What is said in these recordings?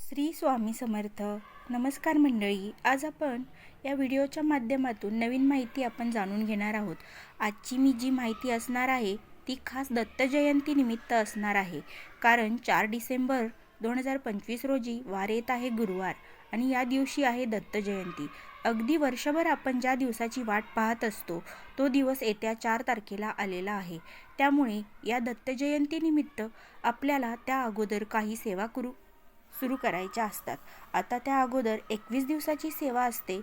श्री स्वामी समर्थ. नमस्कार मंडळी, आज आपण या व्हिडिओच्या माध्यमातून नवीन माहिती आपण जाणून घेणार आहोत. आजची मी जी माहिती असणार आहे ती खास दत्त जयंती निमित्त असणार आहे. कारण 4 डिसेंबर 2025 रोजी वार येत आहे गुरुवार आणि या दिवशी आहे दत्त जयंती. अगदी वर्षभर आपण ज्या दिवसाची वाट पाहत असतो तो दिवस येत्या 4 तारखेला आलेला आहे. त्यामुळे या दत्त जयंतीनिमित्त आपल्याला त्या अगोदर काही सेवा सुरू करायच्या असतात. आता त्या अगोदर 21 दिवसाची सेवा असते,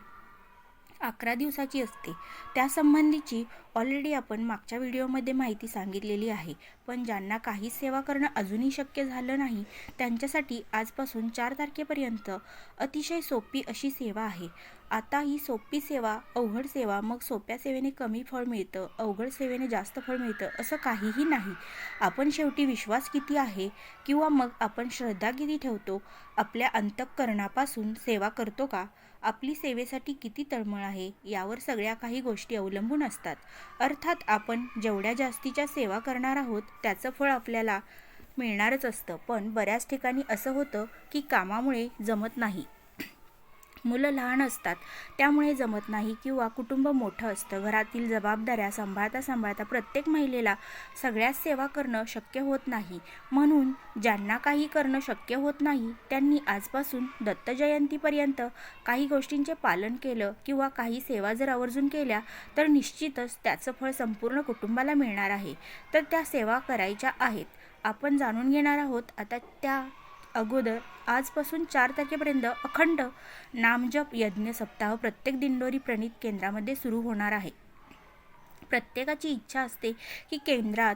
11 दिवसाची असते. त्यासंबंधीची ऑलरेडी आपण मागच्या व्हिडिओमध्ये माहिती सांगितलेली आहे. पण ज्यांना काही सेवा करणं अजूनही शक्य झालं नाही त्यांच्यासाठी आजपासून 4 तारखेपर्यंत अतिशय सोपी अशी सेवा आहे. आता ही सोपी सेवा, अवघड सेवा, मग सोप्या सेवेने कमी फळ मिळतं, अवघड सेवेने जास्त फळ मिळतं असं काहीही नाही. आपण शेवटी विश्वास किती आहे किंवा मग आपण श्रद्धा किती ठेवतो, आपल्या अंतःकरणापासून सेवा करतो का, आपली सेवेसाठी किती तळमळ आहे यावर सगळ्या काही गोष्टी अवलंबून असतात. अर्थात आपण जेवढ्या जास्तीच्या सेवा करणार आहोत त्याचं फळ आपल्याला मिळणारच असतं. पण बऱ्याच ठिकाणी असं होतं की कामामुळे जमत नाही, मुलं लहान असतात त्यामुळे जमत नाही, किंवा कुटुंब मोठं असतं, घरातील जबाबदाऱ्या सांभाळता प्रत्येक महिलेला सगळ्याच सेवा करणं शक्य होत नाही. म्हणून ज्यांना काही करणं शक्य होत नाही त्यांनी आजपासून दत्त जयंतीपर्यंत काही गोष्टींचे पालन केलं किंवा काही सेवा जर आवर्जून केल्या तर निश्चितच त्याचं फळ संपूर्ण कुटुंबाला मिळणार आहे. तर त्या सेवा करायच्या आहेत, आपण जाणून घेणार आहोत. आता त्या अगोदर आजपासून 4 तारखेपर्यंत अखंड नामजप यज्ञ सप्ताह प्रत्येक दिंडोरी प्रणीत केंद्रामध्ये सुरू होणार आहे. प्रत्येकाची इच्छा असते की केंद्रात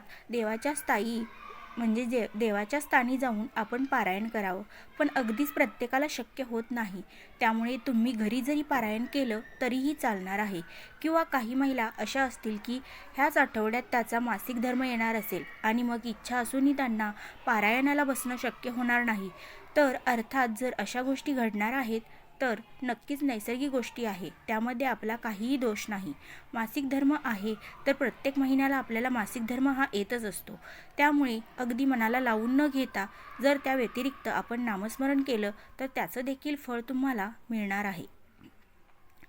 देवाच्या स्थानी जाऊन आपण पारायण करावं, पण अगदीच प्रत्येकाला शक्य होत नाही. त्यामुळे तुम्ही घरी जरी पारायण केलं तरीही चालणार आहे. किंवा काही महिला अशा असतील की ह्याच आठवड्यात त्याचा मासिक धर्म येणार असेल आणि मग इच्छा असूनही त्यांना पारायणाला बसणं शक्य होणार नाही. तर अर्थात जर अशा गोष्टी घडणार आहेत तर नक्कीच नैसर्गिक गोष्टी आहे, त्यामध्ये आपला काहीही दोष नाही. मासिक धर्म आहे तर प्रत्येक महिन्याला आपल्याला मासिक धर्म हा येतच असतो. त्यामुळे अगदी मनाला लावून न घेता जर त्या व्यतिरिक्त आपण नामस्मरण केलं तर त्याचं देखील फळ तुम्हाला मिळणार आहे.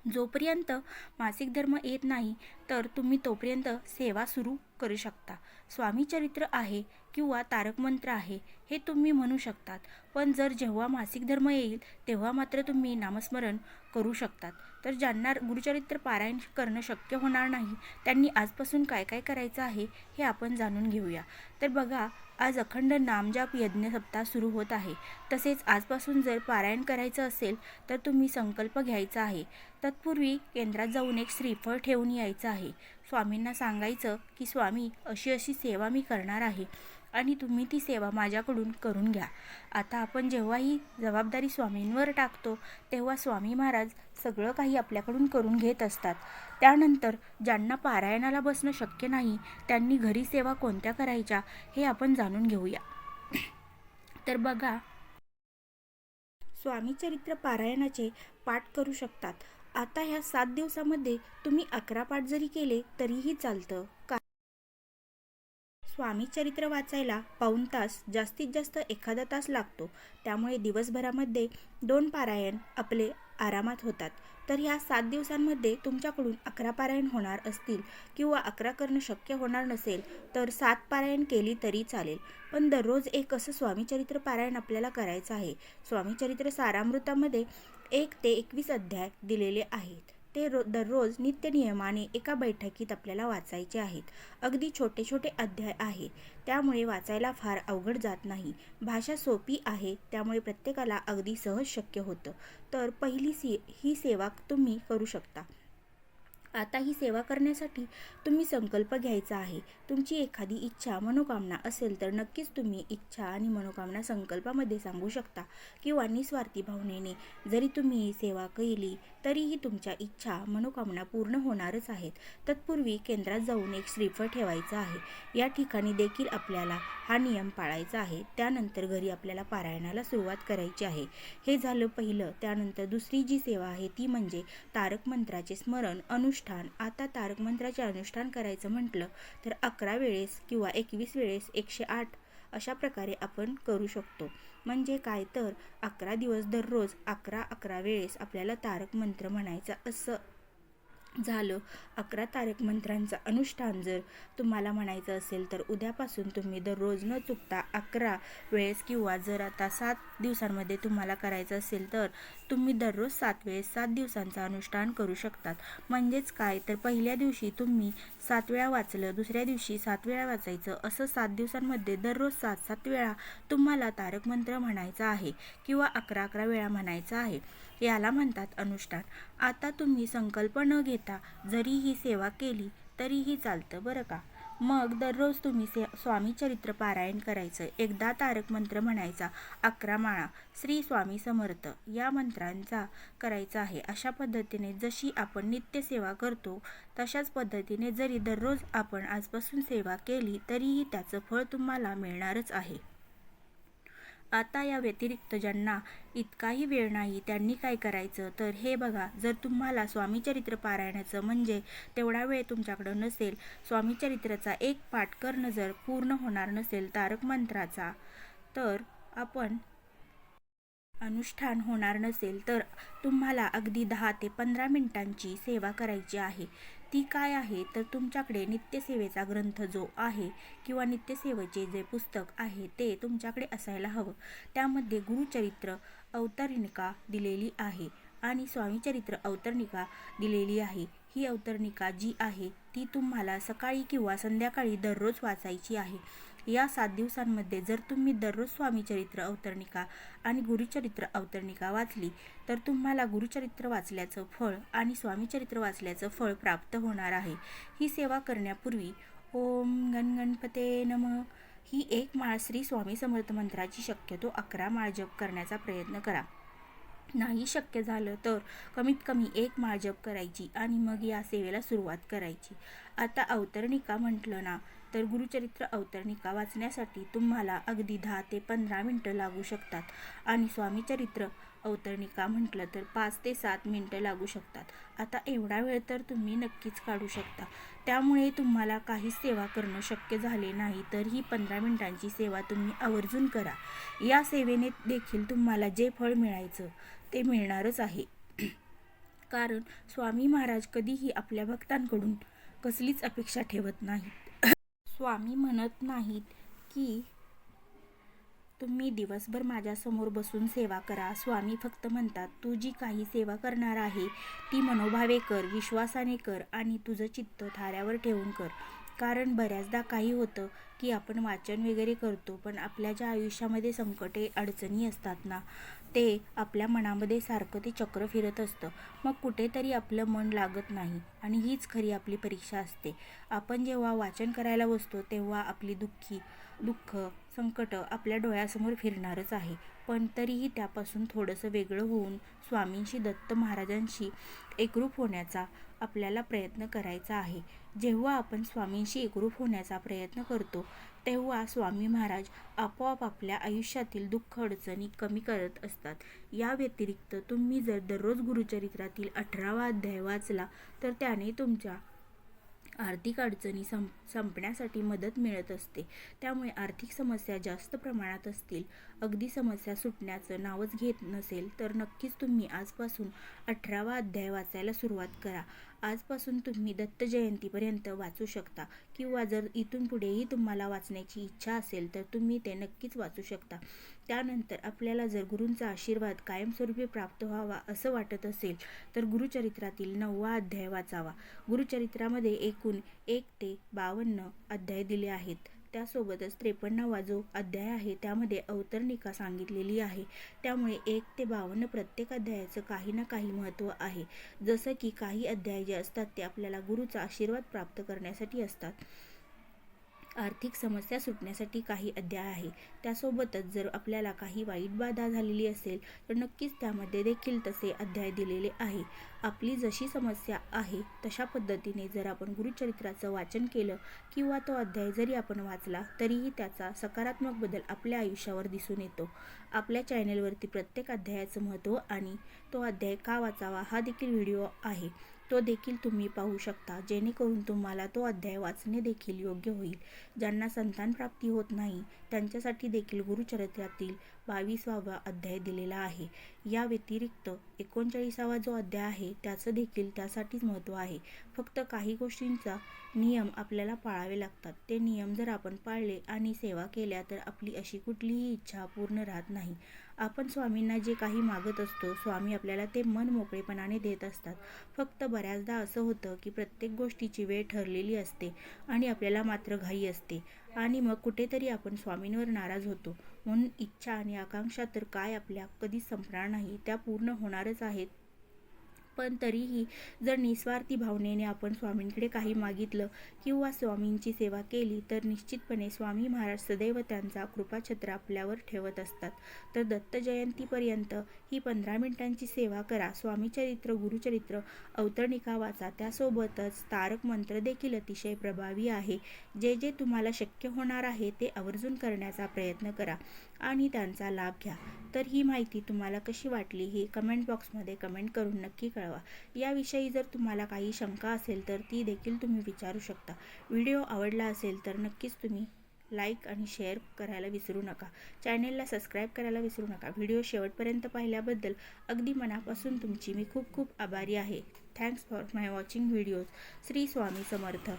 जोपर्यंत मासिक धर्म येत नाही तर तुम्ही तोपर्यंत सेवा सुरू करू शकता. स्वामी चरित्र आहे किंवा तारक मंत्र आहे हे तुम्ही म्हणू शकतात, पण जेव्हा मासिक धर्म येईल तेव्हा मात्र तुम्ही नामस्मरण करू शकतात. तर ज्यांना गुरुचरित्र पारायण करणं शक्य होणार नाही त्यांनी आजपासून काय काय करायचं आहे हे आपण जाणून घेऊया. तर बघा, आज अखंड नामजप यज्ञ सप्ताह सुरू होत आहे. तसेच आजपासून जर पारायण करायचं असेल तर तुम्ही संकल्प घ्यायचा आहे. तत्पूर्वी केंद्रात जाऊन एक श्रीफळ ठेवून यायचं आहे. स्वामींना सांगायचं की स्वामी, अशी अशी सेवा मी करणार आहे आणि तुम्ही ती सेवा माझ्याकडून करून घ्या. आता आपण जेव्हा ही जबाबदारी स्वामींवर टाकतो तेव्हा स्वामी महाराज सगळं काही आपल्याकडून करून घेत असतात. त्यानंतर ज्यांना पारायणाला बसणं शक्य नाही त्यांनी घरी सेवा कोणत्या करायच्या हे आपण जाणून घेऊया. तर बघा, स्वामी चरित्र पारायणाचे पाठ करू शकतात. आता ह्या 7 दिवसामध्ये तुम्ही 11 पाठ जरी केले तरीही चालतं. स्वामी चरित्र वाचायला पाऊण तास, जास्तीत जास्त एखादा तास लागतो. त्यामुळे दिवसभरामध्ये 2 पारायण आपले आरामात होतात. तर ह्या 7 दिवसांमध्ये तुमच्याकडून 11 पारायण होणार असतील किंवा 11 करणं शक्य होणार नसेल तर 7 पारायण केली तरी चालेल. पण दररोज एक असं स्वामी चरित्र पारायण आपल्याला करायचं आहे. स्वामी चरित्र सारामृतामध्ये 1 ते 21 अध्याय दिलेले आहेत. ते दररोज नित्य नियमाने एका बैठकीत आपल्याला वाचायचे आहेत. अगदी छोटे छोटे अध्याय आहे, त्यामुळे वाचायला फार अवघड जात नाही. भाषा सोपी आहे त्यामुळे प्रत्येकाला अगदी सहज शक्य होतं. तर पहिली ही सेवा तुम्ही करू शकता. आता ही सेवा करण्यासाठी तुम्ही संकल्प घ्यायचा आहे. तुमची एखादी इच्छा, मनोकामना असेल तर नक्कीच तुम्ही इच्छा आणि मनोकामना संकल्पामध्ये सांगू शकता, किंवा निस्वार्थी भावनेने जरी तुम्ही ही सेवा केली तरीही तुमच्या इच्छा, मनोकामना पूर्ण होणारच आहेत. तत्पूर्वी केंद्रात जाऊन एक श्रीफळ ठेवायचं आहे. या ठिकाणी देखील आपल्याला हा नियम पाळायचा आहे. त्यानंतर घरी आपल्याला पारायणाला सुरुवात करायची आहे. हे झालं पहिलं. त्यानंतर दुसरी जी सेवा आहे ती म्हणजे तारक मंत्राचे स्मरण, अनुष्ठान. आता तारक मंत्राचे अनुष्ठान करायचं म्हटलं तर 11 वेळेस किंवा 21 वेळेस 108 अशा प्रकारे आपण करू शकतो. म्हणजे काय तर 11 दिवस दररोज 11 वेळेस आपल्याला तारक मंत्र म्हणायचा असं झालं. 11 तारक मंत्रांचं अनुष्ठान जर तुम्हाला म्हणायचं असेल तर उद्यापासून तुम्ही दररोज न चुकता 11 वेळेस, किंवा जर आता 7 दिवसांमध्ये तुम्हाला करायचं असेल तर तुम्ही दररोज 7 वेळेस 7 दिवसांचं अनुष्ठान करू शकतात. म्हणजेच काय तर पहिल्या दिवशी तुम्ही 7 वेळा वाचलं, दुसऱ्या दिवशी 7 वेळा वाचायचं, असं 7 दिवसांमध्ये दररोज 7 वेळा तुम्हाला तारक मंत्र म्हणायचा आहे, किंवा 11 वेळा म्हणायचा आहे. याला म्हणतात अनुष्ठान. आता तुम्ही संकल्प न घेता जरी ही सेवा केली तरीही चालतं बरं का. मग दररोज तुम्ही स्वामी चरित्र पारायण करायचं. एकदा तारक मंत्र म्हणायचा, 11 माळा श्री स्वामी समर्थ या मंत्रांचा करायचा आहे. अशा पद्धतीने जशी आपण नित्य सेवा करतो तशाच पद्धतीने जरी दररोज आपण आजपासून सेवा केली तरीही त्याचं फळ तुम्हाला मिळणारच आहे. आता या व्यतिरिक्त ज्यांना इतकाही वेळ नाही त्यांनी काय करायचं तर हे बघा, जर तुम्हाला स्वामीचरित्र पारायणाचं म्हणजे तेवढा वेळ तुमच्याकडं नसेल, स्वामीचरित्राचा एक पाठ करणं जर पूर्ण होणार नसेल तारक मंत्राचा, तर आपण अनुष्ठान होणार नसेल, तर तुम्हाला अगदी 10 ते 15 मिनिटांची सेवा करायची आहे. ती काय आहे तर तुमच्याकडे नित्यसेवेचा ग्रंथ जो आहे किंवा नित्यसेवेचे जे पुस्तक आहे ते तुमच्याकडे असायला हवं. त्यामध्ये गुरुचरित्र अवतरणिका दिलेली आहे आणि स्वामीचरित्र अवतरणिका दिलेली आहे. ही अवतरणिका जी आहे ती तुम्हाला सकाळी किंवा संध्याकाळी दररोज वाचायची आहे. या 7 दिवसांमध्ये जर तुम्ही दररोज स्वामीचरित्र अवतरणिका आणि गुरुचरित्र अवतरणिका वाचली तर तुम्हाला गुरुचरित्र वाचल्याचं फळ आणि स्वामीचरित्र वाचल्याचं फळ प्राप्त होणार आहे. ही सेवा करण्यापूर्वी ओम गणपते नमः ही एक माळ श्री स्वामी समर्थ मंत्राची शक्यतो 11 माळ जप करण्याचा प्रयत्न करा. नाही शक्य झालं तर कमीत कमी 1 माळ जप करायची आणि मग या सेवेला सुरुवात करायची. आता अवतरणिका म्हटलं ना, तर गुरुचरित्र अवतरणिका वाचण्यासाठी तुम्हाला अगदी 10 ते 15 मिनटं लागू शकतात आणि स्वामीचरित्र अवतरणिका म्हटलं तर 5 ते 7 मिनटं लागू शकतात. आता एवढा वेळ तर तुम्ही नक्कीच काढू शकता. त्यामुळे तुम्हाला काहीच सेवा करणं शक्य झाले नाही तर ही 15 मिनिटांची सेवा तुम्ही आवर्जून करा. या सेवेने देखील तुम्हाला जे फळ मिळायचं ते मिळणारच आहे. कारण स्वामी महाराज कधीही आपल्या भक्तांकडून कसलीच अपेक्षा ठेवत नाहीत. स्वामी म्हणत नाहीत की तुम्ही दिवसभर माझ्यासमोर बसून सेवा करा. स्वामी फक्त म्हणतात, तू जी काही सेवा करणार आहे ती मनोभावे कर, विश्वासाने कर आणि तुझं चित्त थाऱ्यावर ठेवून कर. कारण बऱ्याचदा काही होतं की आपण वाचन वगैरे करतो, पण आपल्या ज्या आयुष्यामध्ये संकटे अडचणी असतात ना, ते आपल्या मनामध्ये सारखं ते चक्र फिरत असतं. मग कुठेतरी आपलं मन लागत नाही आणि हीच खरी आपली परीक्षा असते. आपण जेव्हा वाचन करायला बसतो तेव्हा आपली दुःख, संकट आपल्या डोळ्यासमोर फिरणारच आहे. पण तरीही त्यापासून थोडंसं वेगळं होऊन स्वामींशी, दत्त महाराजांशी एकरूप होण्याचा आपल्याला प्रयत्न करायचा आहे. जेव्हा आपण स्वामींशी एकरूप होण्याचा प्रयत्न करतो तेव्हा स्वामी महाराज आपोआप आपल्या आयुष्यातील दुःख अडचणी कमी करत असतात. या व्यतिरिक्त तुम्ही जर दररोज गुरुचरित्रातील 18वा अध्याय वाचला तर त्याने तुमच्या आर्थिक अडचणी संपण्यासाठी मदत मिळत असते. त्यामुळे आर्थिक समस्या जास्त प्रमाणात असतील, अगदी समस्या सुटण्याचं नावच घेत नसेल तर नक्कीच तुम्ही आजपासून 18वा अध्याय वाचायला सुरुवात करा. आजपासून तुम्ही दत्त जयंतीपर्यंत वाचू शकता, किंवा जर इथून पुढेही तुम्हाला वाचण्याची इच्छा असेल तर तुम्ही ते नक्कीच वाचू शकता. त्यानंतर आपल्याला जर गुरूंचा आशीर्वाद कायमस्वरूपी प्राप्त व्हावा असं वाटत असेल तर गुरुचरित्रातील 9वा अध्याय वाचावा. गुरुचरित्रामध्ये एकूण 1 ते 52 अध्याय दिले आहेत. त्यासोबतच 53वा जो अध्याय आहे त्यामध्ये अवतरणिका सांगितलेली आहे. त्यामुळे 1 ते 52 प्रत्येक अध्यायाचं काही ना काही महत्त्व आहे. जसं की काही अध्याय जे असतात ते आपल्याला गुरुचा आशीर्वाद प्राप्त करण्यासाठी असतात. आर्थिक समस्या सुटण्यासाठी काही अध्याय आहे. त्यासोबतच जर आपल्याला काही वाईट बाधा झालेली असेल तर नक्कीच त्यामध्ये देखील तसे अध्याय दिलेले आहे. आपली जशी समस्या आहे तशा पद्धतीने जर आपण गुरुचरित्राचं वाचन केलं किंवा तो अध्याय जरी आपण वाचला तरीही त्याचा सकारात्मक बदल आपल्या आयुष्यावर दिसून येतो. आपल्या चॅनेलवरती प्रत्येक अध्यायाचं महत्त्व आणि तो अध्याय का वाचावा हा देखील व्हिडिओ आहे. तो देखील तुम्ही पाहू शकता, जेणेकरून तुम्हाला तो अध्याय वाचणे देखील योग्य होईल. ज्यांना संतान प्राप्ती होत नाही त्यांच्यासाठी देखील गुरुचरित्रातील 22वा अध्याय दिलेला आहे. या व्यतिरिक्त 39वा जो अध्याय आहे त्याचं देखील त्यासाठीच महत्त्व आहे. फक्त काही गोष्टींचा नियम आपल्याला पाळावे लागतात. ते नियम जर आपण पाळले आणि सेवा केल्या तर आपली अशी कुठलीही इच्छा पूर्ण राहत नाही. आपण स्वामींना जे काही मागत असतो स्वामी आपल्याला ते मन मोकळेपणाने देत असतात. फक्त बऱ्याचदा असं होतं की प्रत्येक गोष्टीची वेळ ठरलेली असते आणि आपल्याला मात्र घाई असते आणि मग कुठेतरी आपण स्वामींवर नाराज होतो. म्हणून इच्छा आणि आकांक्षा तर काय आपल्या कधीच संपणार नाही, त्या पूर्ण होणारच आहेत. पण तरीही जर निस्वार्थी भावनेने आपण स्वामींकडे काही मागितलं किंवा स्वामींची सेवा केली तर निश्चितपणे स्वामी महाराज सदैव त्यांचा कृपाछत्र आपल्यावर ठेवत असतात. तर दत्त जयंतीपर्यंत ही 15 मिनिटांची सेवा करा. स्वामीचरित्र, गुरुचरित्र, अवतरणिका वाचा. त्यासोबतच तारक मंत्र देखील अतिशय प्रभावी आहे. जे जे तुम्हाला शक्य होणार आहे ते आवर्जून करण्याचा प्रयत्न करा आणि त्यांचा लाभ घ्या. तर ही माहिती तुम्हाला कशी वाटली हे कमेंट बॉक्समध्ये कमेंट करून नक्की कळवा. याविषयी जर तुम्हाला काही शंका असेल तर ती देखील तुम्ही विचारू शकता. व्हिडिओ आवडला असेल तर नक्कीच तुम्ही लाईक आणि शेअर करायला विसरू नका. चॅनेलला सबस्क्राईब करायला विसरू नका. व्हिडिओ शेवटपर्यंत पाहिल्याबद्दल अगदी मनापासून तुमची मी खूप खूप आभारी आहे. Thanks for my watching videos. Shri Swami Samarth.